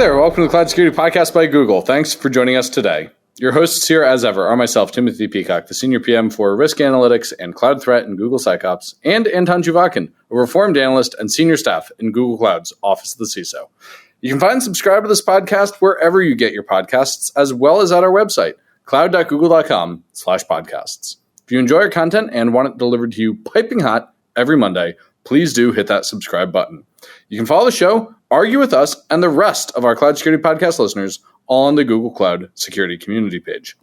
there. Welcome to the Cloud Security Podcast by Google. Thanks for joining us today. Your hosts here, as ever, are myself, Timothy Peacock, the Senior PM for Risk Analytics and Cloud Threat in Google SecOps, and Anton Juvakin, a Reformed Analyst and Senior Staff in Google Cloud's Office of the CISO. You can find and subscribe to this podcast wherever you get your podcasts, as well as at our website, cloud.google.com/podcasts. If you enjoy our content and want it delivered to you piping hot every Monday, please do hit that subscribe button. You can follow the show, argue with us, and the rest of our Cloud Security Podcast listeners all on the Google Cloud Security Community page.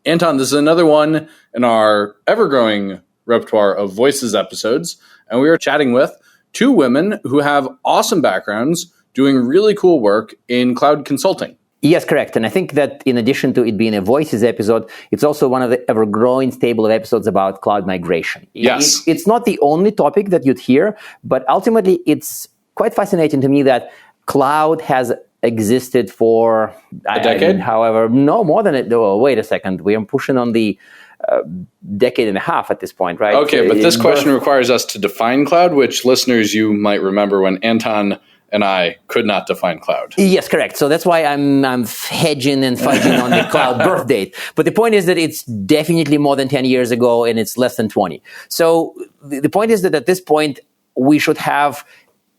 Anton, this is another one in our ever-growing repertoire of Voices episodes, and we are chatting with two women who have awesome backgrounds doing really cool work in cloud consulting. Yes, correct. And I think that in addition to it being a Voices episode, it's also one of the ever-growing stable of episodes about cloud migration. Yes. It's not the only topic that you'd hear, but ultimately it's quite fascinating to me that cloud has existed for a decade? However, no, more than it. Oh, wait a second. We are pushing on the decade and a half at this point, right? Okay, but this question requires us to define cloud, which listeners, you might remember when Anton and I could not define cloud. Yes, correct. So that's why I'm hedging and fudging on the cloud birth date. But the point is that it's definitely more than 10 years ago and it's less than 20. So the point is that at this point, we should have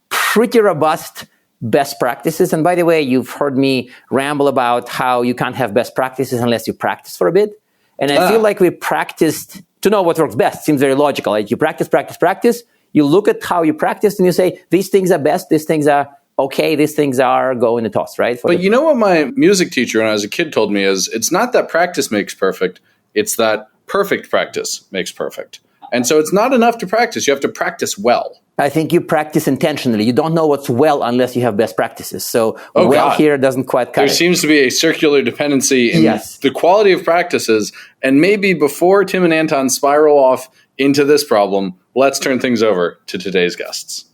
pretty robust best practices. And by the way, you've heard me ramble about how you can't have best practices unless you practice for a bit. And I feel like we practiced to know what works best. Seems very logical. Like you practice. You look at how you practiced and you say, these things are best, these things are okay, these things are go in the toss, right? But you know what my music teacher when I was a kid told me is, it's not that practice makes perfect, it's that perfect practice makes perfect. And so it's not enough to practice, you have to practice well. I think you practice intentionally. You don't know what's well unless you have best practices. So here doesn't quite cut There it. seems to be a circular dependency in Yes. the quality of practices. And maybe before Tim and Anton spiral off into this problem, let's turn things over to today's guests.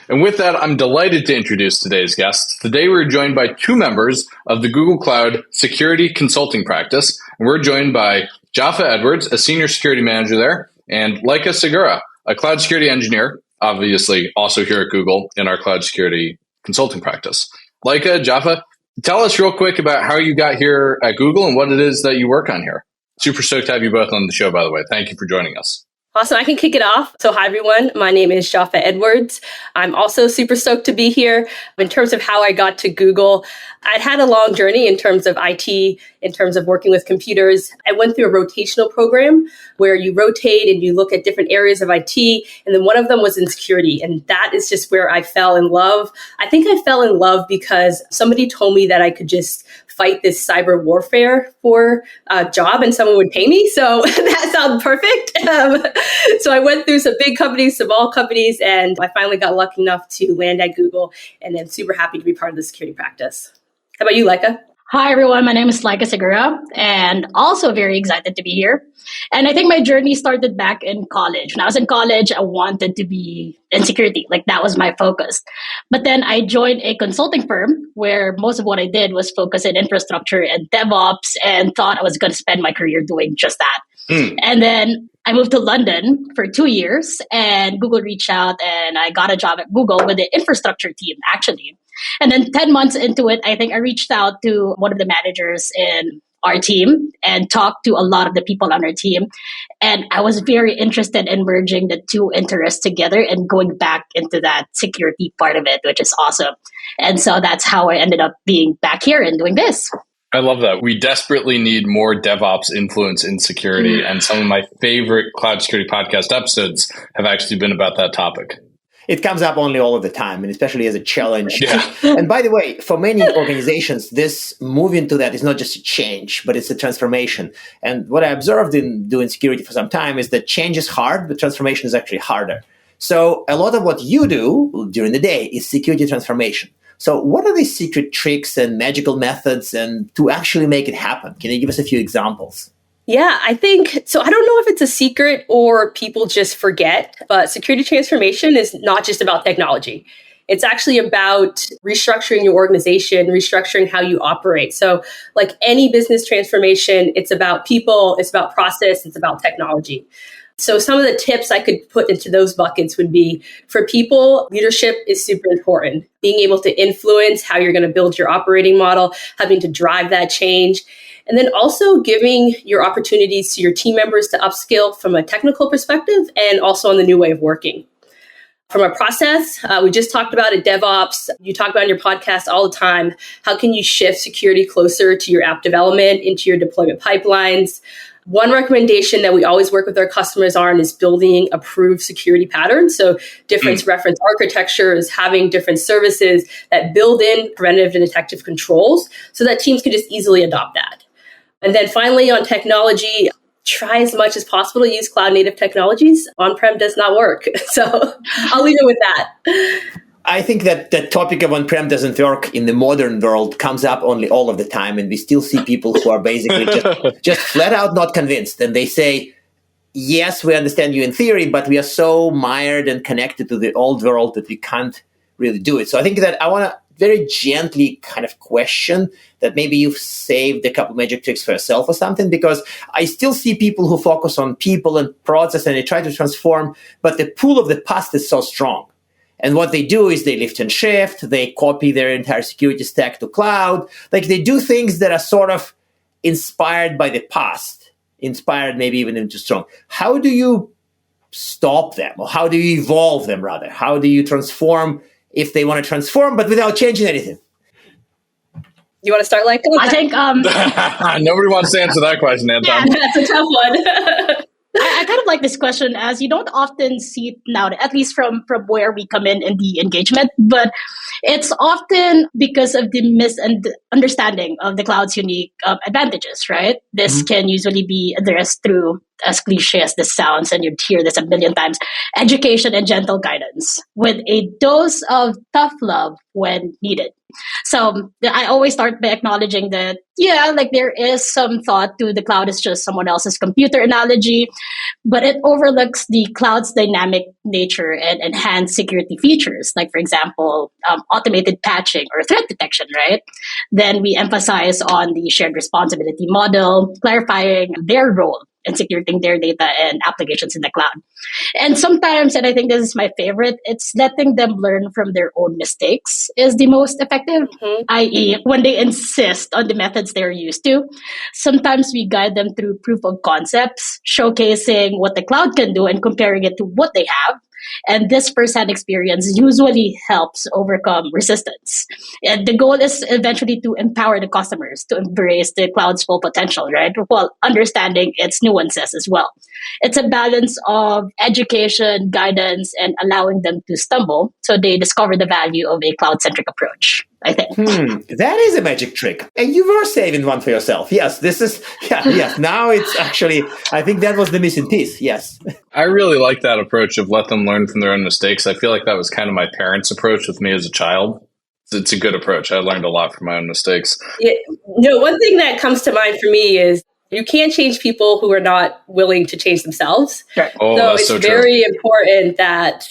And with that, I'm delighted to introduce today's guests. Today, we're joined by two members of the Google Cloud Security Consulting Practice. And we're joined by Jaffa Edwards, a Senior Security Manager there, and Laika Segura, a Cloud Security Engineer, obviously also here at Google in our Cloud Security Consulting Practice. Laika, Jaffa, tell us real quick about how you got here at Google and what it is that you work on here. Super stoked to have you both on the show, by the way. Thank you for joining us. Awesome. I can kick it off. So hi, everyone. My name is Jaffa Edwards. I'm also super stoked to be here. In terms of how I got to Google, I'd had a long journey in terms of IT, in terms of working with computers. I went through a rotational program where you rotate and you look at different areas of IT. And then one of them was in security. And that is just where I fell in love. I think I fell in love because somebody told me that I could just fight this cyber warfare for a job and someone would pay me. So that sounds perfect. So I went through some big companies, some small companies, and I finally got lucky enough to land at Google and then super happy to be part of the security practice. How about you, Laika? Hi, everyone. My name is Laika Segura, and also very excited to be here. And I think my journey started back in college. When I was in college, I wanted to be in security. Like, that was my focus. But then I joined a consulting firm where most of what I did was focus in infrastructure and DevOps and thought I was going to spend my career doing just that. And then I moved to London for 2 years, and Google reached out, and I got a job at Google with the infrastructure team, actually. And then 10 months into it, I think I reached out to one of the managers in our team and talked to a lot of the people on our team. And I was very interested in merging the two interests together and going back into that security part of it, which is awesome. And so that's how I ended up being back here and doing this. I love that. We desperately need more DevOps influence in security. And some of my favorite Cloud Security Podcast episodes have actually been about that topic. It comes up only all of the time, and especially as a challenge. Yeah. And by the way, for many organizations, this move into that is not just a change, but it's a transformation. And what I observed in doing security for some time is that change is hard, but transformation is actually harder. So a lot of what you do during the day is security transformation. So what are the secret tricks and magical methods and to actually make it happen? Can you give us a few examples? Yeah, I think so. I don't know if it's a secret or people just forget, but security transformation is not just about technology. It's actually about restructuring your organization, restructuring how you operate. So like any business transformation, it's about people, it's about process, it's about technology. So some of the tips I could put into those buckets would be, for people, leadership is super important. Being able to influence how you're going to build your operating model, having to drive that change. And then also giving your opportunities to your team members to upskill from a technical perspective and also on the new way of working. From a process, we just talked about it, DevOps. You talk about in your podcast all the time. How can you shift security closer to your app development, into your deployment pipelines? One recommendation that we always work with our customers on is building approved security patterns. So different reference architectures, having different services that build in preventative and detective controls so that teams can just easily adopt that. And then finally, on technology, try as much as possible to use cloud native technologies. On-prem does not work. So I'll leave it with that. I think that the topic of on-prem doesn't work in the modern world comes up only all of the time. And we still see people who are basically just flat out not convinced. And they say, yes, we understand you in theory, but we are so mired and connected to the old world that we can't really do it. So I think that I want to very gently kind of question that maybe you've saved a couple magic tricks for yourself or something, because I still see people who focus on people and process and they try to transform, but the pull of the past is so strong. And what they do is they lift and shift, they copy their entire security stack to cloud. Like they do things that are sort of inspired by the past, inspired maybe even into strong. How do you stop them? Or how do you evolve them rather? How do you transform if they want to transform, but without changing anything? You want to start like that? I think Nobody wants to answer that question, Anton. That's a tough one. I kind of like this question, as you don't often see it now, at least from where we come in the engagement, but it's often because of the misunderstanding of the cloud's unique advantages, right? This can usually be addressed through, as cliche as this sounds, and you'd hear this a million times, education and gentle guidance with a dose of tough love when needed. So I always start by acknowledging that, like there is some thought to the cloud is just someone else's computer analogy, but it overlooks the cloud's dynamic nature and enhanced security features, like, for example, automated patching or threat detection, right? Then we emphasize on the shared responsibility model, clarifying their role and securing their data and applications in the cloud. And sometimes, and I think this is my favorite, it's letting them learn from their own mistakes is the most effective, i.e. when they insist on the methods they're used to. Sometimes we guide them through proof of concepts, showcasing what the cloud can do and comparing it to what they have. And this first-hand experience usually helps overcome resistance. And the goal is eventually to empower the customers to embrace the cloud's full potential, right? While understanding its nuances as well. It's a balance of education, guidance, and allowing them to stumble so they discover the value of a cloud-centric approach, I think. That is a magic trick. And you were saving one for yourself. Yes, this is, yes. Now it's actually, I think that was the missing piece. Yes. I really like that approach of let them learn from their own mistakes. I feel like that was kind of my parents' approach with me as a child. It's a good approach. I learned a lot from my own mistakes. Yeah, one thing that comes to mind for me is you can't change people who are not willing to change themselves. Right. Oh, so that's it's so true. very important that,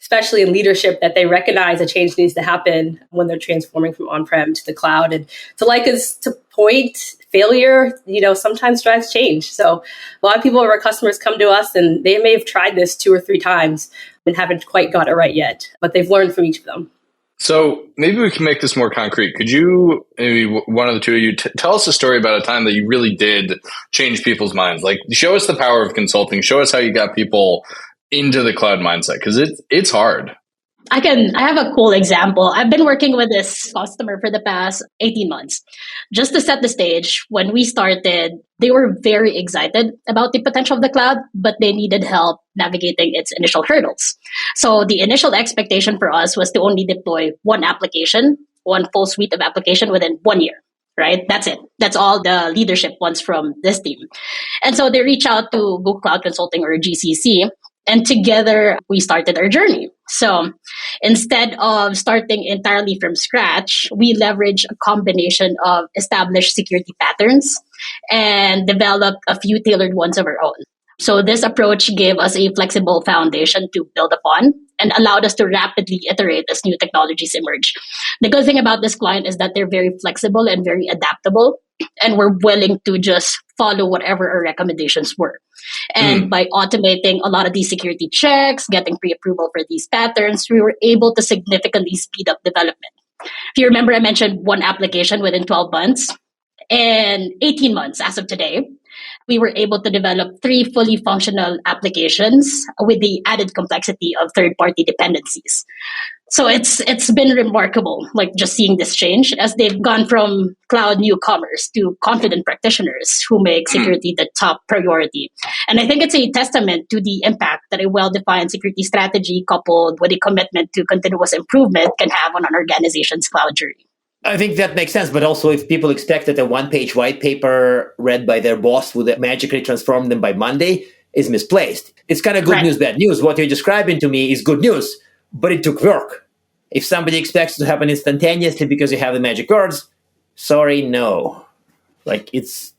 especially in leadership, that they recognize a change needs to happen when they're transforming from on-prem to the cloud. And to point, failure, sometimes drives change. So a lot of people, our customers, come to us and they may have tried this 2 or 3 times and haven't quite got it right yet, but they've learned from each of them. So maybe we can make this more concrete. Could you, maybe one of the two of you, tell us a story about a time that you really did change people's minds? Like, show us the power of consulting. Show us how you got people into the cloud mindset, because it's hard. I have a cool example. I've been working with this customer for the past 18 months. Just to set the stage, when we started, they were very excited about the potential of the cloud, but they needed help navigating its initial hurdles. So the initial expectation for us was to only deploy one application, one full suite of application within 1 year. Right? That's it. That's all the leadership wants from this team. And so they reach out to Google Cloud Consulting, or GCC, and together we started our journey. So instead of starting entirely from scratch, we leverage a combination of established security patterns and developed a few tailored ones of our own. So this approach gave us a flexible foundation to build upon and allowed us to rapidly iterate as new technologies emerge. The good thing about this client is that they're very flexible and very adaptable, and we're willing to just follow whatever our recommendations were. And by automating a lot of these security checks, getting pre-approval for these patterns, we were able to significantly speed up development. If you remember, I mentioned one application within 12 months. And 18 months as of today, we were able to develop 3 fully functional applications with the added complexity of third-party dependencies. So it's been remarkable, like just seeing this change as they've gone from cloud newcomers to confident practitioners who make security the top priority. And I think it's a testament to the impact that a well-defined security strategy coupled with a commitment to continuous improvement can have on an organization's cloud journey. I think that makes sense, but also if people expect that a one-page white paper read by their boss would magically transform them by Monday is misplaced. It's kind of good news, bad news. What you're describing to me is good news, but it took work. If somebody expects it to happen instantaneously because you have the magic words, sorry, no. Like it's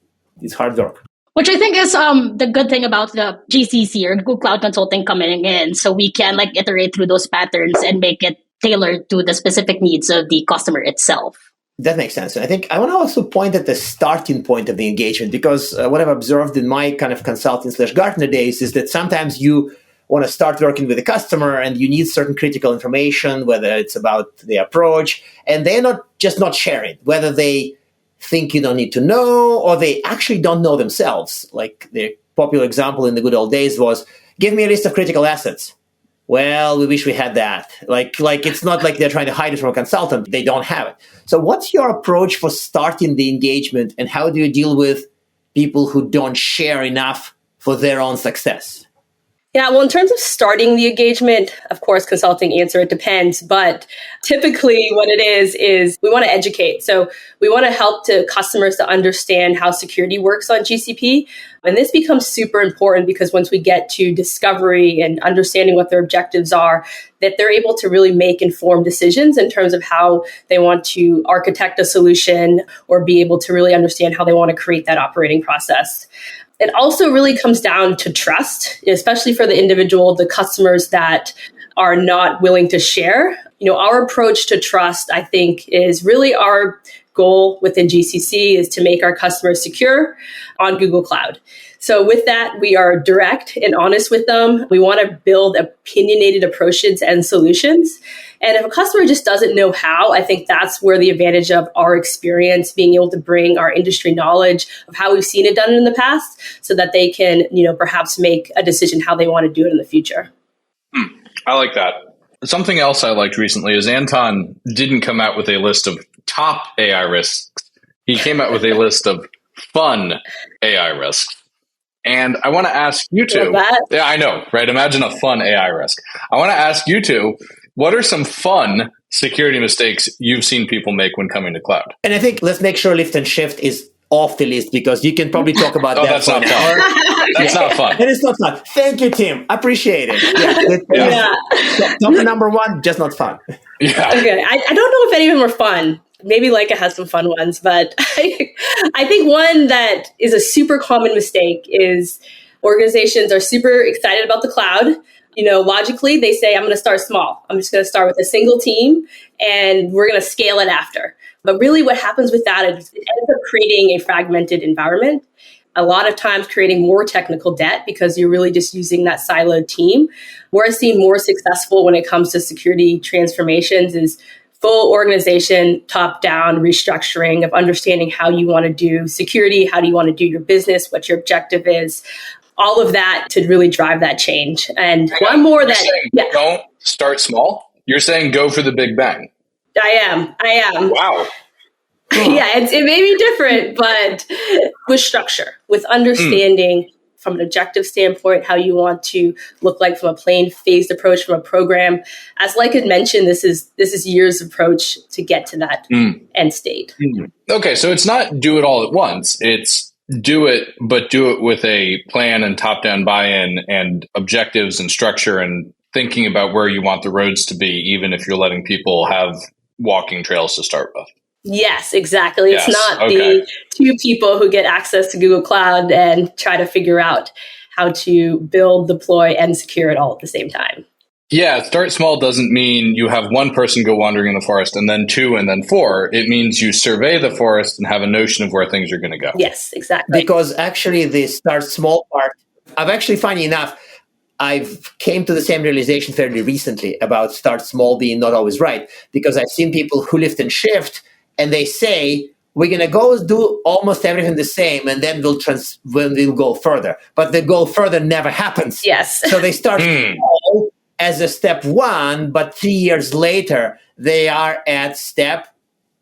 hard work. Which I think is the good thing about the GCC or Google Cloud Consulting coming in. So we can like iterate through those patterns and make it tailored to the specific needs of the customer itself. That makes sense. And I think I want to also point at the starting point of the engagement, because what I've observed in my kind of consulting/Gartner days is that sometimes you want to start working with a customer and you need certain critical information, whether it's about the approach, and they're not sharing, whether they think you don't need to know or they actually don't know themselves. Like the popular example in the good old days was, give me a list of critical assets. Well, we wish we had that. Like it's not like they're trying to hide it from a consultant. They don't have it. So what's your approach for starting the engagement, and how do you deal with people who don't share enough for their own success? Yeah, well, in terms of starting the engagement, of course, consulting answer, it depends. But typically what it is we want to educate. So we want to help customers to understand how security works on GCP. And this becomes super important because once we get to discovery and understanding what their objectives are, that they're able to really make informed decisions in terms of how they want to architect a solution or be able to really understand how they want to create that operating process. It also really comes down to trust, especially for the individual, the customers that are not willing to share. Our approach to trust, I think, is really our goal within GCC is to make our customers secure on Google Cloud. So with that, we are direct and honest with them. We want to build opinionated approaches and solutions. And if a customer just doesn't know how, I think that's where the advantage of our experience, being able to bring our industry knowledge of how we've seen it done in the past so that they can, perhaps make a decision how they want to do it in the future. I like that. Something else I liked recently is Anton didn't come out with a list of top AI risks. He came out with a list of fun AI risks. And I want to ask you two. Yeah, I know, right? Imagine a fun AI risk. I want to ask you two, what are some fun security mistakes you've seen people make when coming to cloud? And I think let's make sure lift and shift is off the list, because you can probably talk about that. That's not fun. That's not fun. It is not fun. Thank you, Tim. Appreciate it. Yeah. Number number one, just not fun. Yeah. Okay. I don't know if any of them are fun. Maybe Leica has some fun ones, but I think one that is a super common mistake is organizations are super excited about the cloud. Logically, they say, I'm going to start small. I'm just going to start with a single team and we're going to scale it after. But really what happens with that is it ends up creating a fragmented environment. A lot of times creating more technical debt because you're really just using that siloed team. Where I've seen more successful when it comes to security transformations is full organization, top-down restructuring of understanding how you want to do security, how do you want to do your business, what your objective is, all of that to really drive that change. And one more that... Don't start small? You're saying go for the big bang. I am. Wow. Yeah, it may be different, but with structure, with understanding from an objective standpoint, how you want to look like from a plain phased approach from a program. As like I mentioned, this is years approach to get to that end state. Okay, so it's not do it all at once. It's do it, but do it with a plan and top-down buy-in and objectives and structure and thinking about where you want the roads to be, even if you're letting people have walking trails to start with. Yes, exactly. Yes. It's not the two people who get access to Google Cloud and try to figure out how to build, deploy, and secure it all at the same time. Yeah, start small doesn't mean you have one person go wandering in the forest and then two and then four. It means you survey the forest and have a notion of where things are going to go. Yes, exactly. Because actually the start small part, I've actually, funny enough, I've came to the same realization fairly recently about start small being not always right, because I've seen people who lift and shift and they say, we're going to go do almost everything the same and then we'll go further. But the go further never happens. Yes. So they start small as a step one, but 3 years later, they are at step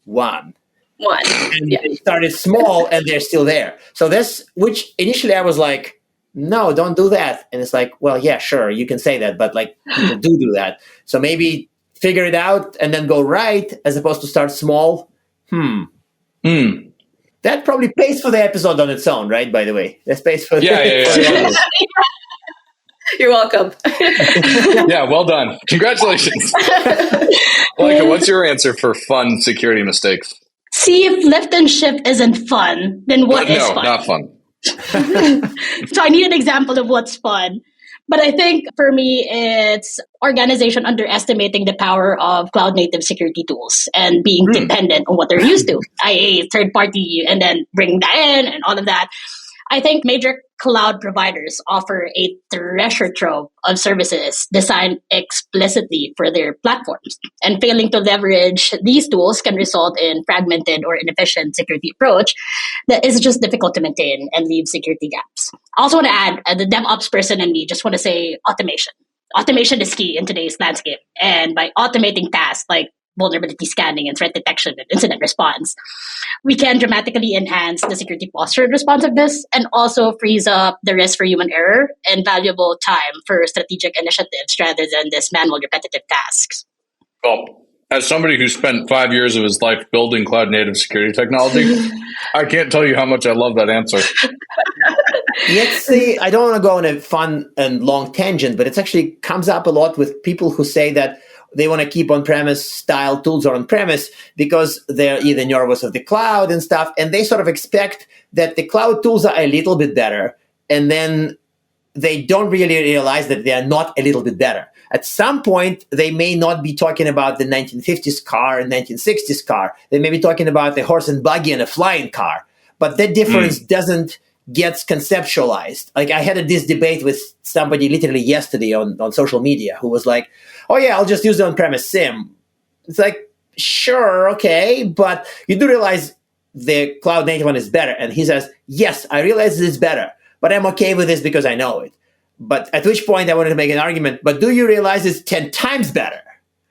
one. And they started small and they're still there. So this, which initially I was like, no, don't do that. And it's like, well, yeah, sure, you can say that, but like people do that. So maybe figure it out and then go right as opposed to start small. That probably pays for the episode on its own, right? By the way, that pays for Yeah. You're welcome. Yeah, well done. Congratulations. Monica, what's your answer for fun security mistakes? See, if lift and shift isn't fun, then what is fun? No, not fun. So I need an example of what's fun. But I think for me, it's organization underestimating the power of cloud native security tools and being dependent on what they're used to, i.e. third party, and then bring that in and all of that. I think major cloud providers offer a treasure trove of services designed explicitly for their platforms. And failing to leverage these tools can result in fragmented or inefficient security approach that is just difficult to maintain and leave security gaps. I also want to add, the DevOps person in me just want to say automation. Automation is key in today's landscape. And by automating tasks like vulnerability scanning and threat detection and incident response, we can dramatically enhance the security posture and responsiveness and also frees up the risk for human error and valuable time for strategic initiatives rather than this manual repetitive tasks. Well, as somebody who spent 5 years of his life building cloud native security technology, I can't tell you how much I love that answer. See, I don't want to go on a fun and long tangent, but it actually comes up a lot with people who say that they want to keep on-premise style tools or on-premise because they're either nervous of the cloud and stuff, and they sort of expect that the cloud tools are a little bit better, and then they don't really realize that they are not a little bit better. At some point, they may not be talking about the 1950s car and 1960s car. They may be talking about the horse and buggy and a flying car, but that difference doesn't gets conceptualized. Like I had this debate with somebody literally yesterday on social media who was like, oh yeah, I'll just use the on-premise SIM. It's like, sure, okay, but you do realize the cloud native one is better. And he says, yes, I realize it's better, but I'm okay with this because I know it. But at which point I wanted to make an argument, but do you realize it's 10 times better?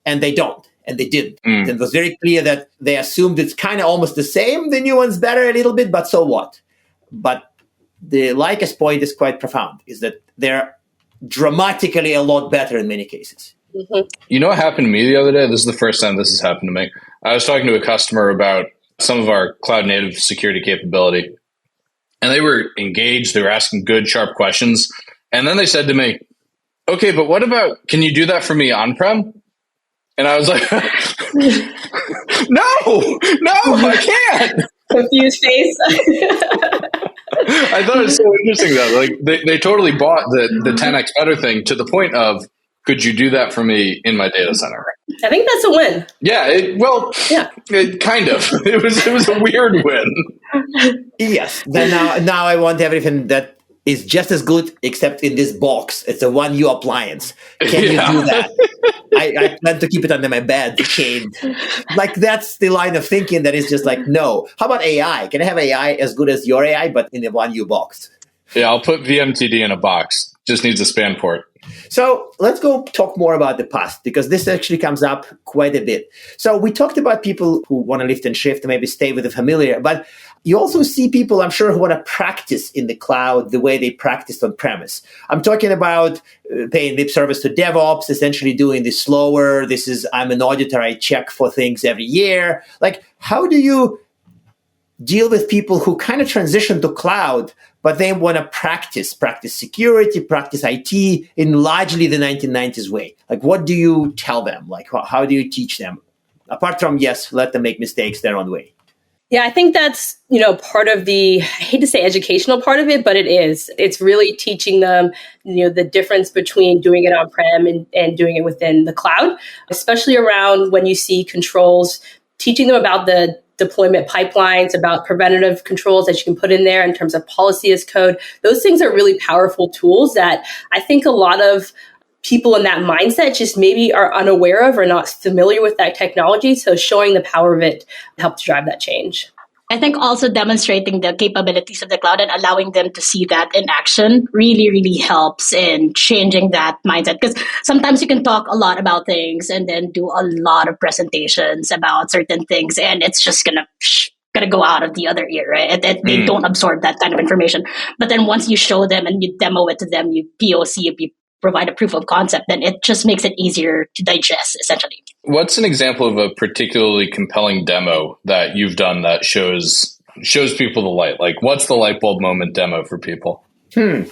And they don't. And they didn't. And it was very clear that they assumed it's kind of almost the same. The new one's better a little bit, but so what? But the Lycus point is quite profound, is that they're dramatically a lot better in many cases. You know what happened to me the other day? This is the first time this has happened to me. I was talking to a customer about some of our cloud native security capability, and they were engaged. They were asking good, sharp questions. And then they said to me, okay, but what about, can you do that for me on-prem? And I was like, no, I can't. Confused face. I thought it was so interesting though. Like they totally bought the 10x better thing to the point of, could you do that for me in my data center? I think that's a win. Yeah. It kind of. It was a weird win. Yes. Then now I want everything that is just as good, except in this box. It's a 1U appliance. Can you do that? I plan to keep it under my bed, chained. Like that's the line of thinking that is just like, no. How about AI? Can I have AI as good as your AI, but in a 1U box? Yeah, I'll put VMTD in a box. Just needs a span port. So let's go talk more about the past, because this actually comes up quite a bit. So we talked about people who want to lift and shift, maybe stay with the familiar, but you also see people, I'm sure, who want to practice in the cloud the way they practiced on premise. I'm talking about paying lip service to DevOps, essentially doing this slower. This is, I'm an auditor, I check for things every year. Like, how do you deal with people who kind of transition to cloud, but they want to practice security, practice IT in largely the 1990s way? Like, what do you tell them? Like, how do you teach them? Apart from, yes, let them make mistakes their own way. Yeah, I think that's, part of the, I hate to say educational part of it, but it is. It's really teaching them, the difference between doing it on-prem and doing it within the cloud, especially around when you see controls, teaching them about the deployment pipelines, about preventative controls that you can put in there in terms of policy as code. Those things are really powerful tools that I think a lot of people in that mindset just maybe are unaware of or not familiar with that technology. So showing the power of it helps drive that change. I think also demonstrating the capabilities of the cloud and allowing them to see that in action really, really helps in changing that mindset. Because sometimes you can talk a lot about things and then do a lot of presentations about certain things, and it's just gonna go out of the other ear, right? They don't absorb that kind of information. But then once you show them and you demo it to them, you POC, you provide a proof of concept, then it just makes it easier to digest, essentially. What's an example of a particularly compelling demo that you've done that shows people the light? Like, what's the light bulb moment demo for people? That's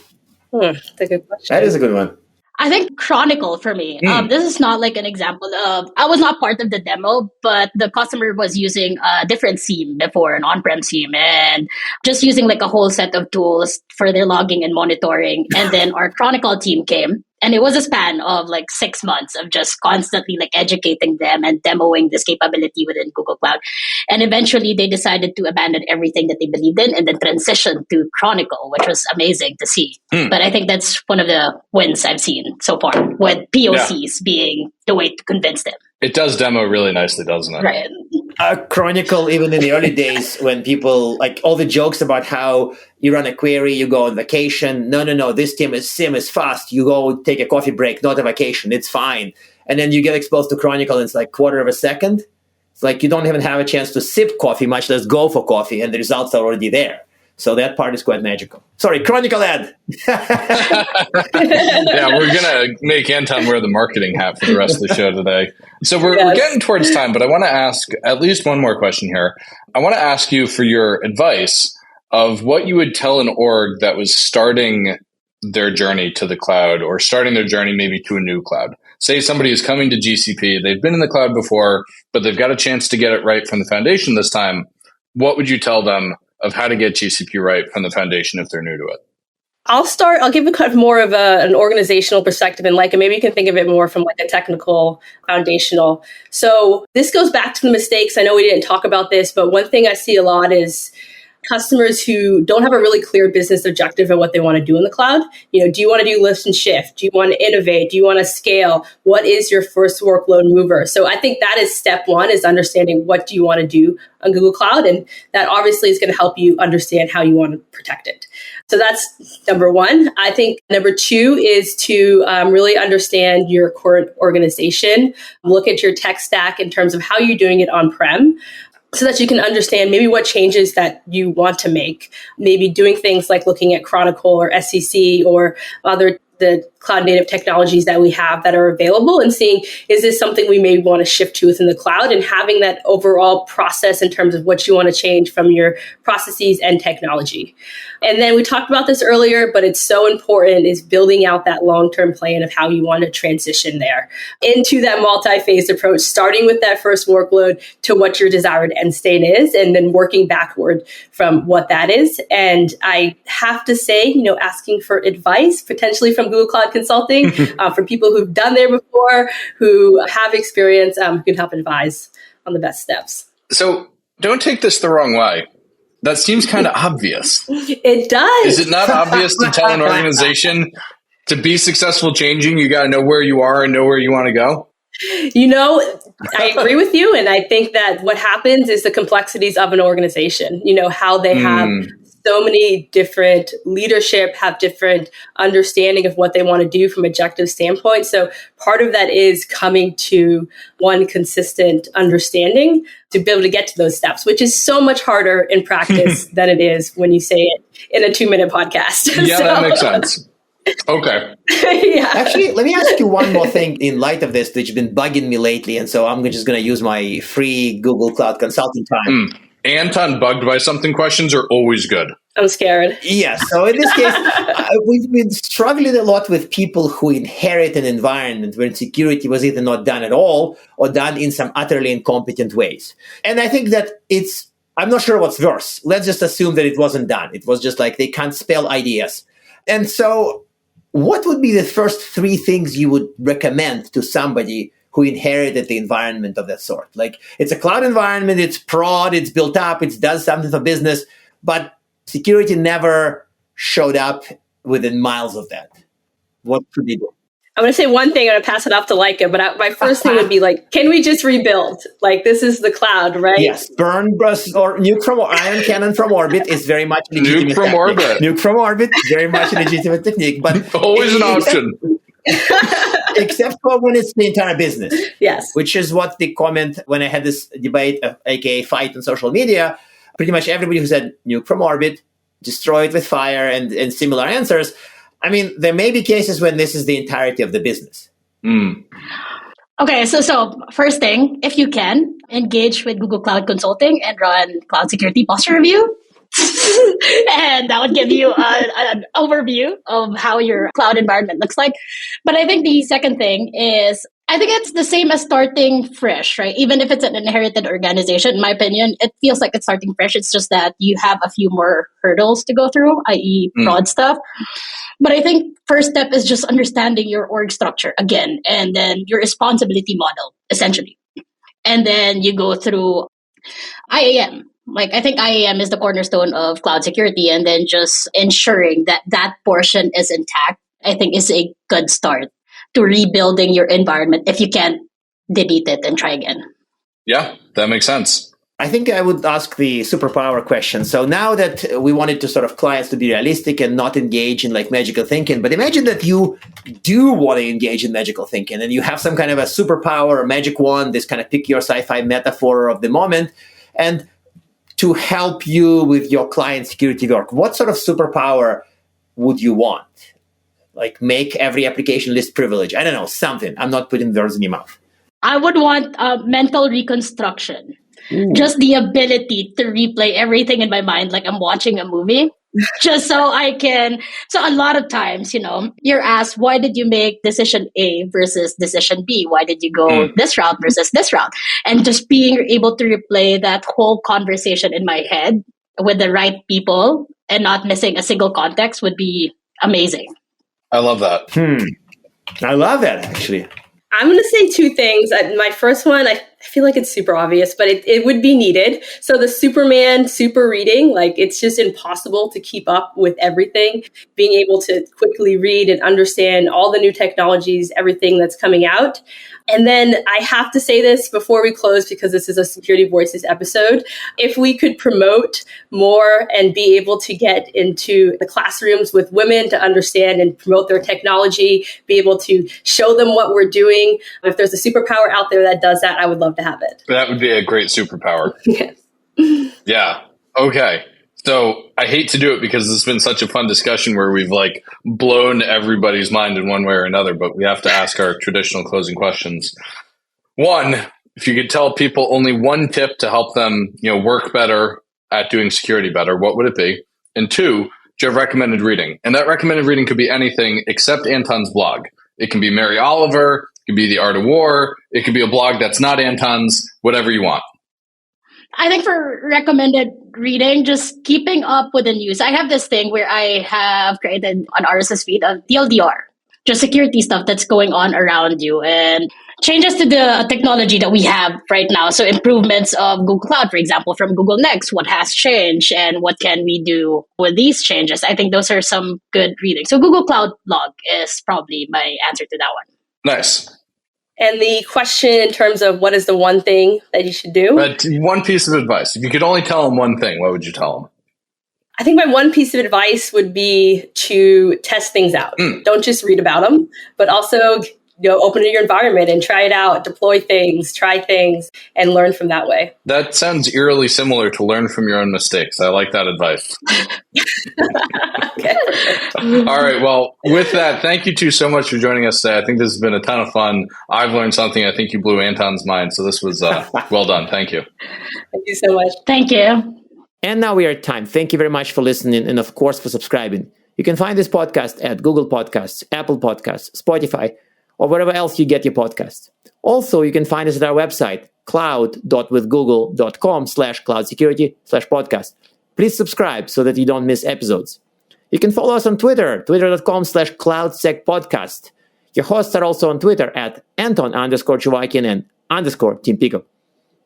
a good question. That is a good one. I think Chronicle for me. This is not like an example of, I was not part of the demo, but the customer was using a different SIEM before, an on-prem SIEM, and just using like a whole set of tools for their logging and monitoring. And then our Chronicle team came, and it was a span of like 6 months of just constantly like educating them and demoing this capability within Google Cloud. And eventually they decided to abandon everything that they believed in and then transition to Chronicle, which was amazing to see. But I think that's one of the wins I've seen so far, with POCs being the way to convince them. It does demo really nicely, doesn't it? Right. Chronicle, even in the early days when people, like all the jokes about how you run a query, you go on vacation. No, this SIEM is fast. You go take a coffee break, not a vacation. It's fine. And then you get exposed to Chronicle and it's like quarter of a second. It's like you don't even have a chance to sip coffee, much less go for coffee, and the results are already there. So that part is quite magical. Sorry, Chronicle ad. Yeah, we're going to make Anton wear the marketing hat for the rest of the show today. So we're getting towards time, but I want to ask at least one more question here. I want to ask you for your advice of what you would tell an org that was starting their journey to the cloud, or starting their journey maybe to a new cloud. Say somebody is coming to GCP, they've been in the cloud before, but they've got a chance to get it right from the foundation this time. What would you tell them of how to get GCP right from the foundation if they're new to it? I'll give a kind of more of an organizational perspective, and maybe you can think of it more from like a technical, foundational. So this goes back to the mistakes. I know we didn't talk about this, but one thing I see a lot is customers who don't have a really clear business objective of what they want to do in the cloud. Do you want to do lift and shift? Do you want to innovate? Do you want to scale? What is your first workload mover? So I think that is step one, is understanding what do you want to do on Google Cloud. And that obviously is going to help you understand how you want to protect it. So that's number one. I think number two is to really understand your current organization. Look at your tech stack in terms of how you're doing it on-prem, so that you can understand maybe what changes that you want to make. Maybe doing things like looking at Chronicle or SCC or the cloud native technologies that we have that are available, and seeing, is this something we may want to shift to within the cloud, and having that overall process in terms of what you want to change from your processes and technology. And then we talked about this earlier, but it's so important, is building out that long-term plan of how you want to transition there into that multi-phase approach, starting with that first workload to what your desired end state is, and then working backward from what that is. And I have to say, asking for advice, potentially from Google Cloud Consulting, for people who've done there before, who have experience, who can help advise on the best steps. So don't take this the wrong way. That seems kind of obvious. It does. Is it not obvious to tell an organization to be successful changing, you got to know where you are and know where you want to go? I agree with you. And I think that what happens is the complexities of an organization, how they have so many different leadership, have different understanding of what they want to do from objective standpoint. So part of that is coming to one consistent understanding to be able to get to those steps, which is so much harder in practice than it is when you say it in a 2-minute podcast. Yeah, that makes sense. Okay. Yeah. Actually, let me ask you one more thing in light of this, that's been bugging me lately. And so I'm just going to use my free Google Cloud Consulting time. Anton bugged by something questions are always good. I'm scared. Yeah. So in this case, we've been struggling a lot with people who inherit an environment where security was either not done at all or done in some utterly incompetent ways. And I think that it's I'm not sure what's worse. Let's just assume that it wasn't done. It was just like they can't spell ideas. And so what would be the first 3 things you would recommend to somebody who inherited the environment of that sort? Like, it's a cloud environment, it's prod, it's built up, it does something for business, but security never showed up within miles of that. What should they do? I'm going to say one thing. I'm going to pass it off to Leica, but my first thing would be like, can we just rebuild? Like, this is the cloud, right? Yes, burn or nuke from ion cannon from orbit is very much a legitimate Nuke from technique. orbit. Nuke from orbit, very much a legitimate technique, but Always an option. Except for when it's the entire business. Yes. Which is what the comment when I had this debate, aka fight on social media. Pretty much everybody who said nuke from orbit, destroy it with fire, and similar answers. I mean, there may be cases when this is the entirety of the business. Okay, so first thing, if you can, engage with Google Cloud Consulting and run Cloud Security Posture Review. And that would give you an overview of how your cloud environment looks like. But I think the second thing is, I think it's the same as starting fresh, right? Even if it's an inherited organization, in my opinion, it feels like it's starting fresh. It's just that you have a few more hurdles to go through, i.e. broad stuff. But I think first step is just understanding your org structure again, and then your responsibility model, essentially. And then you go through IAM. Like, I think IAM is the cornerstone of cloud security, and then just ensuring that that portion is intact, I think is a good start to rebuilding your environment if you can't delete it and try again. Yeah, that makes sense. I think I would ask the superpower question. So now that we wanted to sort of clients to be realistic and not engage in like magical thinking, but imagine that you do want to engage in magical thinking and you have some kind of a superpower or magic wand, this kind of pick your sci-fi metaphor of the moment, and to help you with your client security work, what sort of superpower would you want? Like make every application list privilege. I don't know, something. I'm not putting words in your mouth. I would want mental reconstruction. Just the ability to replay everything in my mind like I'm watching a movie. Just so I can. So a lot of times, you're asked, why did you make decision A versus decision B? Why did you go this route versus this route? And just being able to replay that whole conversation in my head with the right people and not missing a single context would be amazing. I love that. I love that, actually. I'm going to say 2 things. My first one, I feel like it's super obvious, but it would be needed. So the Superman super reading, like it's just impossible to keep up with everything. Being able to quickly read and understand all the new technologies, everything that's coming out. And then I have to say this before we close, because this is a Security Voices episode. If we could promote more and be able to get into the classrooms with women to understand and promote their technology, be able to show them what we're doing. If there's a superpower out there that does that, I would love to have it. That would be a great superpower. Yes. Yeah. Okay. So I hate to do it because it's been such a fun discussion where we've like blown everybody's mind in one way or another, but we have to ask our traditional closing questions. 1, if you could tell people only one tip to help them, work better at doing security better, what would it be? And 2, do you have recommended reading? And that recommended reading could be anything except Anton's blog. It can be Mary Oliver, it could be The Art of War, it could be a blog that's not Anton's, whatever you want. I think for recommended reading, just keeping up with the news. I have this thing where I have created an RSS feed of TLDR, just security stuff that's going on around you and changes to the technology that we have right now. So improvements of Google Cloud, for example, from Google Next, what has changed and what can we do with these changes? I think those are some good reading. So Google Cloud blog is probably my answer to that one. Nice. And the question in terms of what is the one thing that you should do? But one piece of advice. If you could only tell them one thing, what would you tell them? I think my one piece of advice would be to test things out. Don't just read about them, but also open your environment and try it out, deploy things, try things, and learn from that way. That sounds eerily similar to learn from your own mistakes. I like that advice. Okay. All right. Well, with that, thank you two so much for joining us today. I think this has been a ton of fun. I've learned something. I think you blew Anton's mind. So this was well done. Thank you. Thank you so much. Thank you. And now we are at time. Thank you very much for listening and, of course, for subscribing. You can find this podcast at Google Podcasts, Apple Podcasts, Spotify, or wherever else you get your podcasts. Also, you can find us at our website, cloud.withgoogle.com/cloudsecurity/podcast. Please subscribe so that you don't miss episodes. You can follow us on Twitter, twitter.com/cloudsecpodcast. Your hosts are also on Twitter at Anton_Chuvakian and _Team Pico.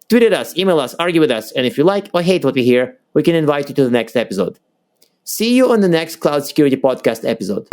Tweet at us, email us, argue with us, and if you like or hate what we hear, we can invite you to the next episode. See you on the next Cloud Security Podcast episode.